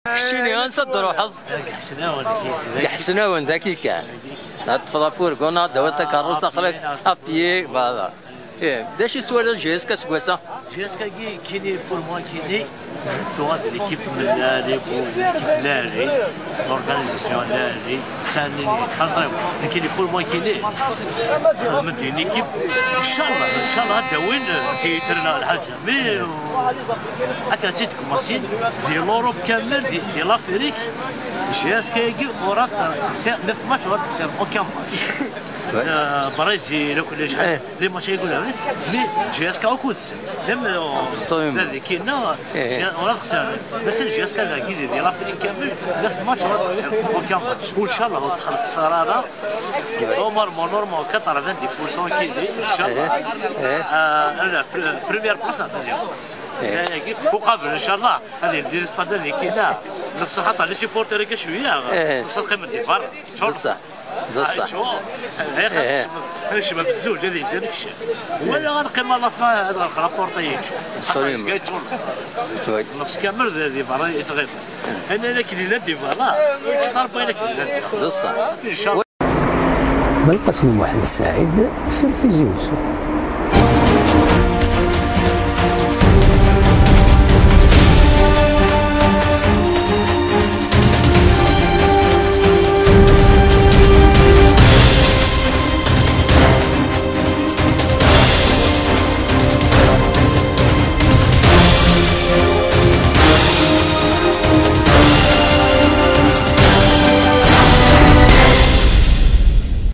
شتيني غنصدرو حظ يحسناون ذاكي كاع تفضافور كونا دوات كاروس اخرك ابيي فوالا دا شي سوالف جيسكا سكواسا جيسكا كيني بور موا كيني توا ليكيب من ليكيب لاري لورغانيزاسيون لاري ساني خاطر كيني بور موا كيني خدمت ليكيب ان شاء الله هدا وين تيترنا الحاجه مي هكا سيت كوماسين دي لوروب كامل دي لافريك جيسكا يجي ورات خسر 9 ماتش ورات خسر اوكان ماتش برازيل وكل شيء لي ماشي يقولها مي جيسكا وكوتس هذيك كاينه وراه خسر مثلا جيسكا كي ديال لافريك كامل 9 ماتش وراه خسر وكان ماتش وان شاء الله تخلص خساره نورمال 90% كيلي ان شاء الله انا بريمير بلاصه دوزيام بلاصه وقبل ان شاء الله هذه ندير ستاد اللي كاينه نفس الخطا لي سيبورتير كاع شويه وصل قيمه ديفار بصح بصح هذا الشباب الزوج هذه داك الشيء ولا غنقيم الله في هذا رابورتي نفس كامل ديفار يتغير انا كاين لا ديفار صار باينه كاين بصح ان شاء الله القاسم محمد سعيد سلفي زيوس